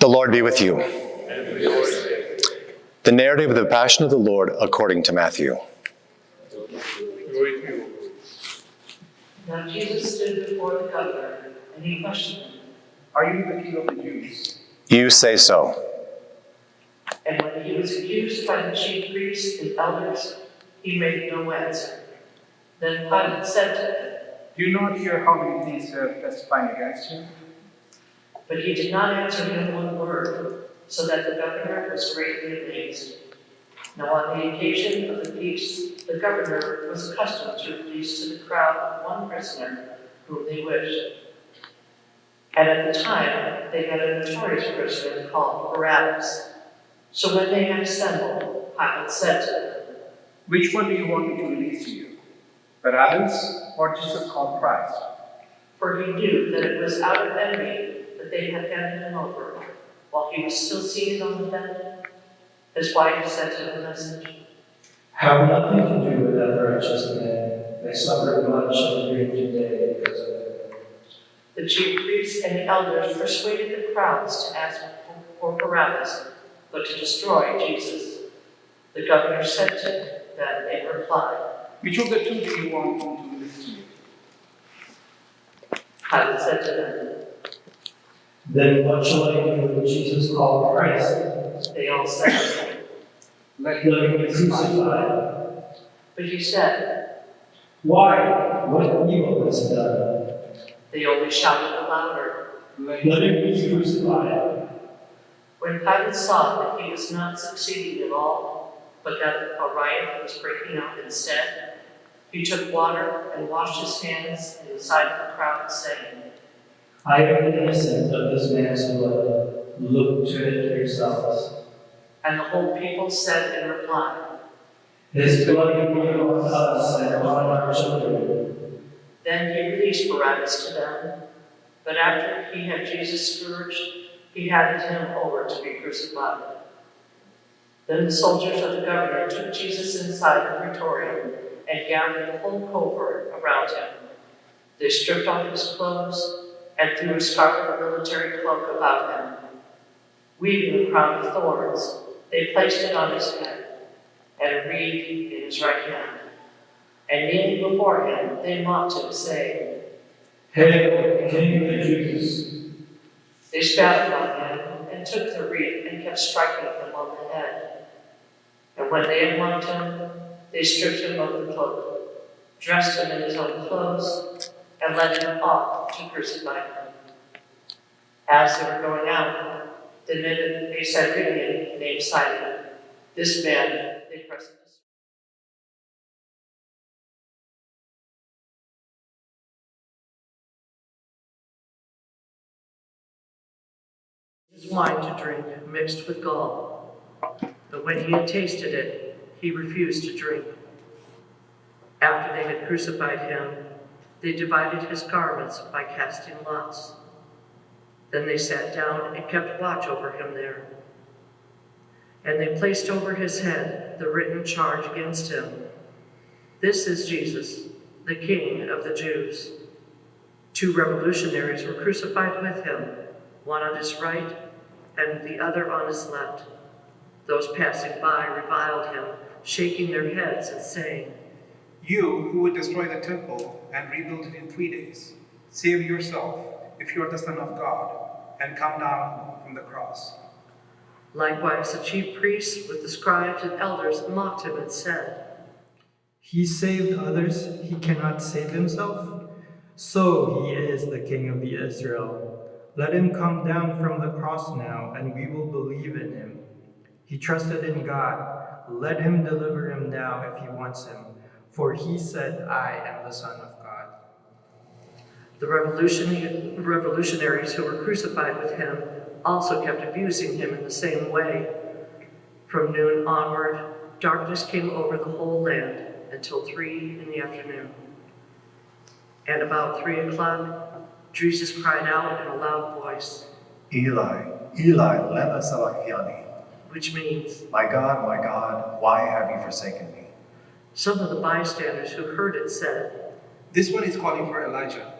The Lord be with you. The narrative of the Passion of the Lord according to Matthew. Now Jesus stood before the governor, and he questioned him. Are you the king of the Jews? You say so. And when he was accused by the chief priests and elders, he made no answer. Then Pilate said to him, Do you not hear how many things they are testifying against you? but he did not answer him one word, so that the governor was greatly amazed. Now on the occasion of the feast, the governor was accustomed to release to the crowd one prisoner whom they wished. And at the time, they had a notorious prisoner called Barabbas. So when they had assembled, Pilate said to them, Which one do you want me to release to you? Barabbas or Jesus called Christ? for he knew that it was out of envy that they had handed him over. While he was still seated on the bed, his wife sent him a message. Have nothing to do with that righteous man. I suffered much and grief today because of it. The chief priests and the elders persuaded the crowds to ask for Barabbas, but to destroy Jesus. The governor said to them in reply, Which of the two do you want me to release to you? Pilate said to them. Then what shall I do with Jesus called Christ? They all said, Let Let him him be be crucified. crucified. but he said, Why? What evil has he done? they only shouted the louder. Let Let him him be crucified. When Pilate saw that he was not succeeding at all, but that a riot was breaking out instead, he took water and washed his hands in the sight of the crowd, saying, I am innocent of this man's blood. Look to it yourselves. and the whole people said in reply, His blood be on us and on our children. Then he released Barabbas to them, but after he had Jesus scourged, he handed him over to be crucified. Then the soldiers of the governor took Jesus inside the praetorium and gathered the whole cohort around him. They stripped off his clothes and threw a scarlet military cloak about him. Weaving a crown of thorns, they placed it on his head and a reed in his right hand. And kneeling before him, they mocked him, saying, Hail, King of the Jews! They spat upon him and took the reed and kept striking him on the head. And when they had mocked him, they stripped him of the cloak, dressed him in his own clothes, and led him off to crucify him. As they were going out, they met a Cyrenian named Simon. This man they presently. His wine to drink mixed with gall, but when he had tasted it, he refused to drink. After they had crucified him, they divided his garments by casting lots. Then they sat down and kept watch over him there. And they placed over his head the written charge against him. This is Jesus, the King of the Jews. 2 revolutionaries were crucified with him, one on his right and the other on his left. Those passing by reviled him, shaking their heads and saying, You who would destroy the temple and rebuild it in 3 days, save yourself if you are the Son of God, and come down from the cross. Likewise, the chief priests with the scribes and elders mocked him and said, He saved others, he cannot save himself. So he is the King of the Israel. Let him come down from the cross now, and we will believe in him. He trusted in God. Let him deliver him now if he wants him, for he said, I am the Son of God. The revolutionaries who were crucified with him also kept abusing him in the same way. From noon onward, darkness came over the whole land until 3 in the afternoon. And about 3 o'clock, Jesus cried out in a loud voice, Eli, Eli, lema sabachthani, which means, my God, why have you forsaken me? Some of the bystanders who heard it said, This one is calling for Elijah.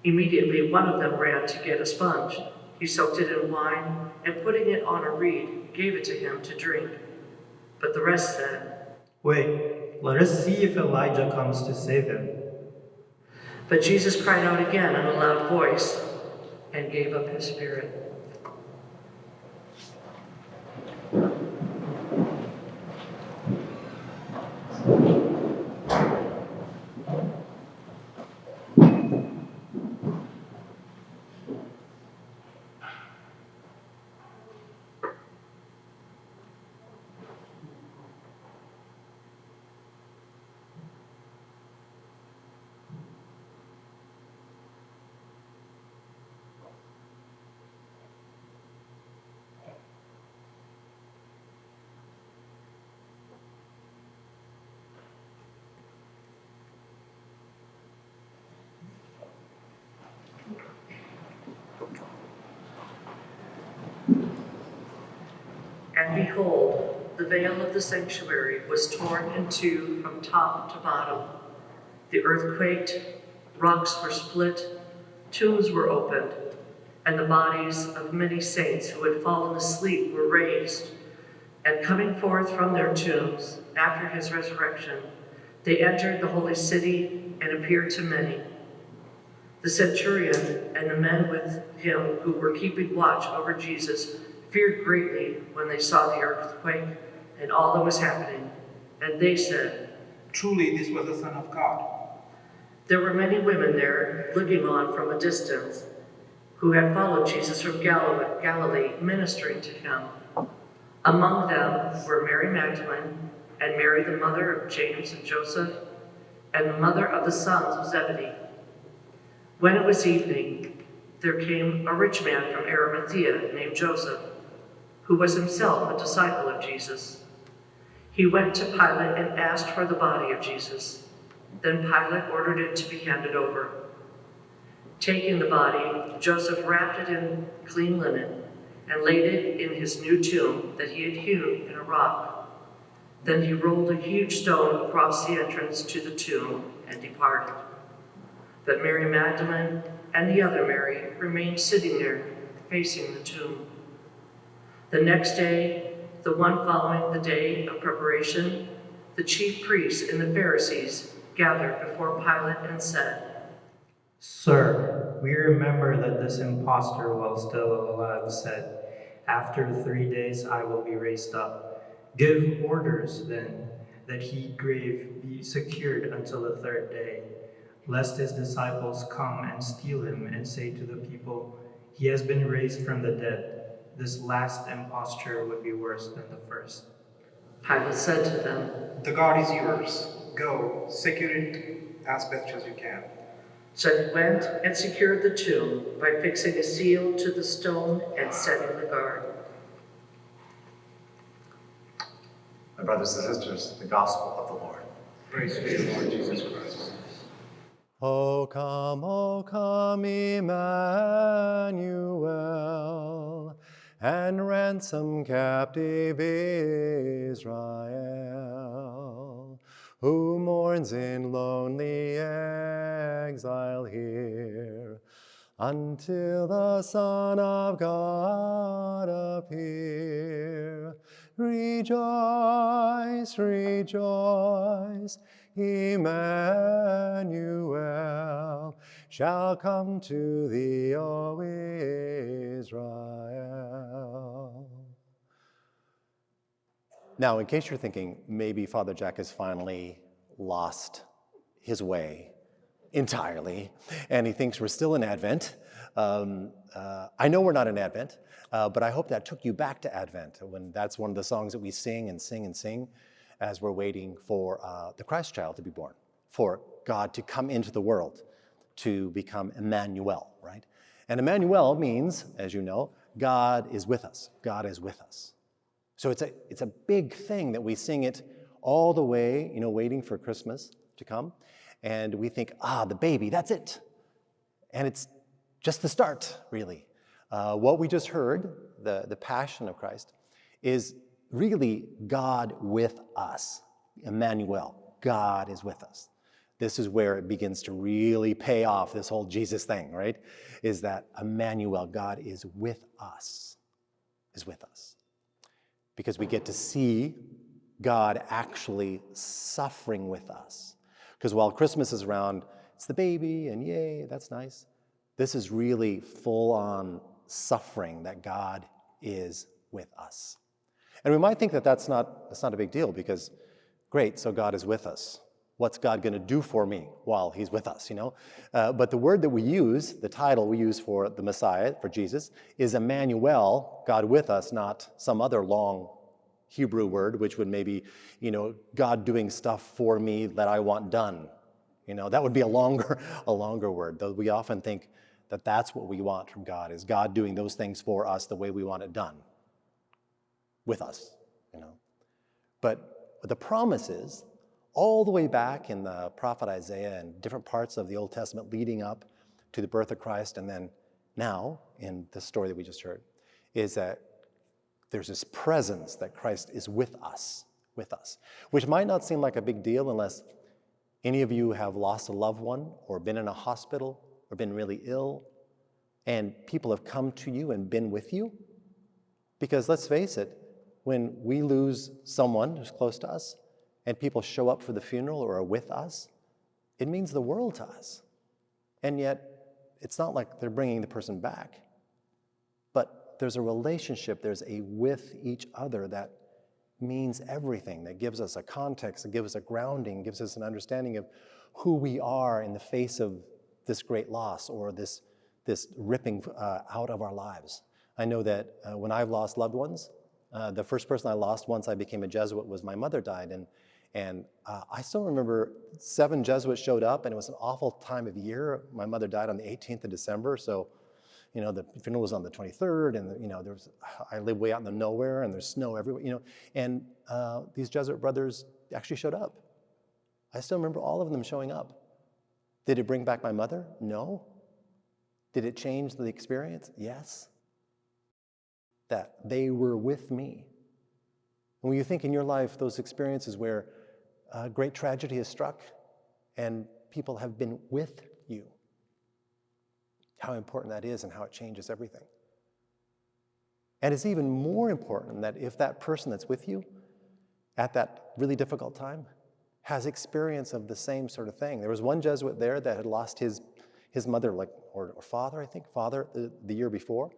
Immediately one of them ran to get a sponge He soaked it in wine, and putting it on a reed, gave it to him to drink. But the rest said, Wait, let us see if Elijah comes to save him. But Jesus cried out again in a loud voice and gave up his spirit. And behold, the veil of the sanctuary was torn in two from top to bottom. The earth quaked, rocks were split, tombs were opened, and the bodies of many saints who had fallen asleep were raised. And coming forth from their tombs after his resurrection, they entered the holy city and appeared to many. The centurion and the men with him who were keeping watch over Jesus feared greatly when they saw the earthquake and all that was happening. And they said, Truly, this was the Son of God. There were many women there looking on from a distance who had followed Jesus from Galilee, ministering to him. Among them were Mary Magdalene and Mary, the mother of James and Joseph, and the mother of the sons of Zebedee. When it was evening, there came a rich man from Arimathea named Joseph, who was himself a disciple of Jesus. He went to Pilate and asked for the body of Jesus. Then Pilate ordered it to be handed over. Taking the body, Joseph wrapped it in clean linen and laid it in his new tomb that he had hewn in a rock. Then he rolled a huge stone across the entrance to the tomb and departed. But Mary Magdalene and the other Mary remained sitting there, facing the tomb. The next day, the one following the day of preparation, the chief priests and the Pharisees gathered before Pilate and said, Sir, we remember that this impostor, while still alive, said, "After 3 days I will be raised up." Give orders, then, that his grave be secured until the 3rd day, lest his disciples come and steal him and say to the people, "He has been raised from the dead." This last imposture would be worse than the first. Pilate said to them, The God is yours. Go, secure it as best as you can. So he went and secured the tomb by fixing a seal to the stone and setting the guard. My brothers and sisters, the gospel of the Lord. Praise be to the Lord Jesus Christ. O come, Emmanuel, and ransom captive Israel, who mourns in lonely exile here, until the Son of God appear. Rejoice, rejoice, Emmanuel shall come to thee, O Israel. Now, in case you're thinking maybe Father Jack has finally lost his way entirely, and he thinks we're still in Advent, I know we're not in Advent, but I hope that took you back to Advent, when that's one of the songs that we sing and sing and sing as we're waiting for the Christ child to be born, for God to come into the world, to become Emmanuel, right? And Emmanuel means, as you know, God is with us. God is with us. So it's a big thing that we sing it all the way, waiting for Christmas to come. And we think, the baby, that's it. And it's just the start, really. What we just heard, the Passion of Christ, is really God with us. Emmanuel, God is with us. this is where it begins to really pay off, this whole Jesus thing, right? Is that Emmanuel, God is with us, Because we get to see God actually suffering with us. Because while Christmas is around, it's the baby and yay, that's nice. This is really full-on suffering that God is with us. And we might think that that's not a big deal because, great, so God is with us. What's God going to do for me while he's with us, But the word that we use, the title we use for the Messiah, for Jesus, is Emmanuel, God with us, not some other long Hebrew word, which would maybe, God doing stuff for me that I want done. That would be a longer word, though we often think that that's what we want from God, is God doing those things for us the way we want it done with us, But the promise is, all the way back in the prophet Isaiah and different parts of the Old Testament leading up to the birth of Christ, and then now in the story that we just heard, is that there's this presence that Christ is with us, which might not seem like a big deal unless any of you have lost a loved one or been in a hospital or been really ill, and people have come to you and been with you. Because let's face it, when we lose someone who's close to us, and people show up for the funeral or are with us, it means the world to us. And yet, it's not like they're bringing the person back. But there's a relationship, there's a with each other that means everything, that gives us a context, that gives us a grounding, gives us an understanding of who we are in the face of this great loss or this ripping out of our lives. I know that when I've lost loved ones, the first person I lost once I became a Jesuit was my mother died. And I still remember 7 Jesuits showed up, and it was an awful time of year. My mother died on the 18th of December, so the funeral was on the 23rd, and I live way out in the nowhere, and there's snow everywhere, and these Jesuit brothers actually showed up. I still remember all of them showing up. Did it bring back my mother? No. Did it change the experience? Yes. That they were with me. And when you think in your life those experiences where great tragedy has struck and people have been with you, how important that is and how it changes everything. And it's even more important that if that person that's with you at that really difficult time has experience of the same sort of thing. There was one Jesuit there that had lost his mother, or father, I think, the year before.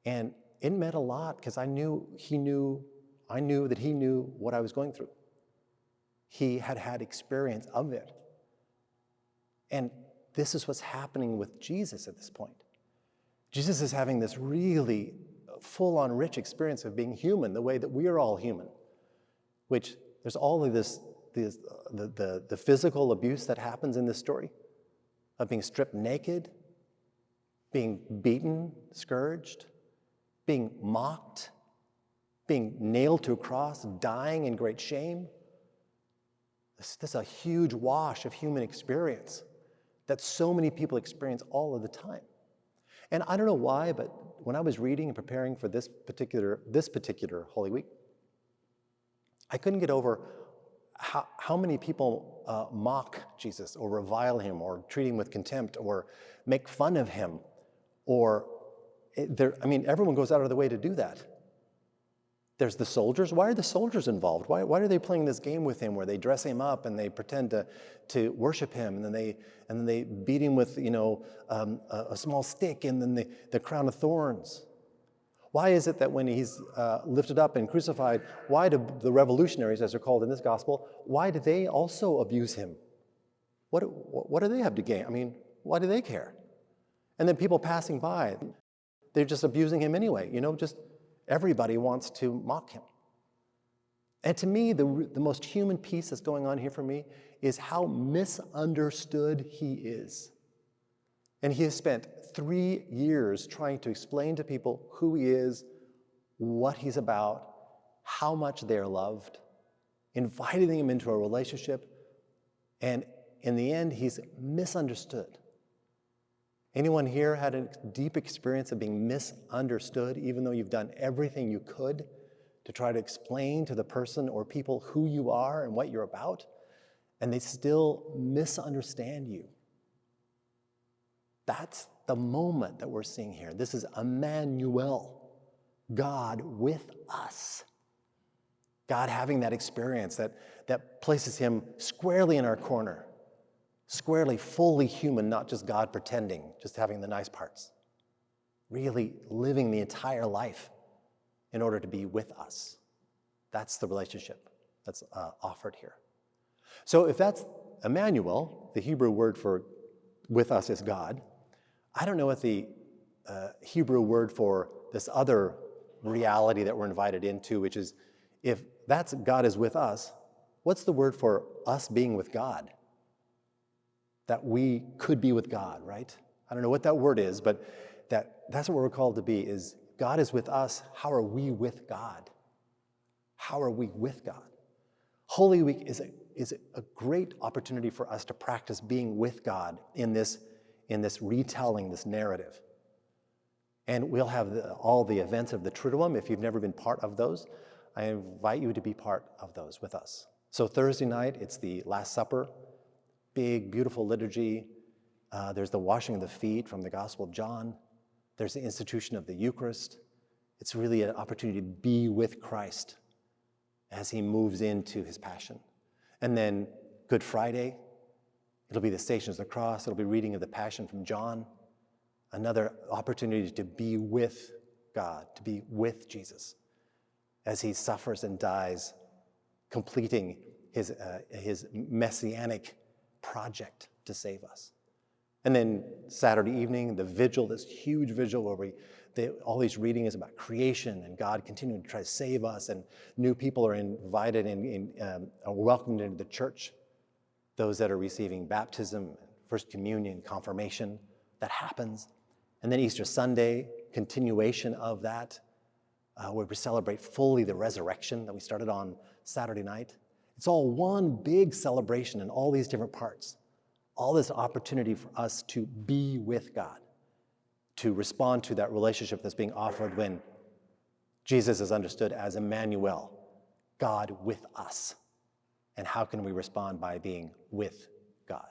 And it meant a lot because I knew that he knew what I was going through. He had had experience of it. And this is what's happening with Jesus at this point. Jesus is having this really full-on rich experience of being human, the way that we are all human, which there's all of the physical abuse that happens in this story of being stripped naked, being beaten, scourged, being mocked, being nailed to a cross, dying in great shame. This is a huge wash of human experience that so many people experience all of the time. And I don't know why, but when I was reading and preparing for this particular Holy Week, I couldn't get over how many people mock Jesus or revile him or treat him with contempt or make fun of him. Everyone goes out of their way to do that. There's the soldiers. Why are the soldiers involved? Why are they playing this game with him where they dress him up and they pretend to worship him, and then they beat him with a small stick and then the crown of thorns? Why is it that when he's lifted up and crucified, why do the revolutionaries, as they're called in this gospel, why do they also abuse him? What do they have to gain? Why do they care? And then people passing by, they're just abusing him anyway. Just everybody wants to mock him. And to me, the most human piece that's going on here for me is how misunderstood he is. And he has spent 3 years trying to explain to people who he is, what he's about, how much they're loved, inviting them into a relationship, and in the end, he's misunderstood. Anyone here had a deep experience of being misunderstood, even though you've done everything you could to try to explain to the person or people who you are and what you're about? and they still misunderstand you. That's the moment that we're seeing here. This is Emmanuel, God with us. God having that experience that places him squarely in our corner, squarely, fully human, not just God pretending, just having the nice parts. Really living the entire life in order to be with us. That's the relationship that's offered here. So if that's Emmanuel, the Hebrew word for with us is God, I don't know what the Hebrew word for this other reality that we're invited into, which is, if that's God is with us, what's the word for us being with God? That we could be with God, right? I don't know what that word is, but that's what we're called to be, is God is with us. How are we with God? How are we with God? Holy Week is a great opportunity for us to practice being with God in this retelling, this narrative. And we'll have all the events of the Triduum. If you've never been part of those, I invite you to be part of those with us. So Thursday night, it's the Last Supper, big, beautiful liturgy. There's the washing of the feet from the Gospel of John. There's the institution of the Eucharist. It's really an opportunity to be with Christ as he moves into his passion. And then Good Friday, it'll be the Stations of the Cross. It'll be reading of the Passion from John. Another opportunity to be with God, to be with Jesus as he suffers and dies, completing his messianic project to save us. And then Saturday evening, the vigil, this huge vigil where all these readings about creation and God continuing to try to save us, and new people are invited and are welcomed into the church. Those that are receiving baptism, First Communion, confirmation, that happens. And then Easter Sunday, continuation of that, where we celebrate fully the resurrection that we started on Saturday night. It's all one big celebration in all these different parts. All this opportunity for us to be with God, to respond to that relationship that's being offered when Jesus is understood as Emmanuel, God with us. And how can we respond? By being with God.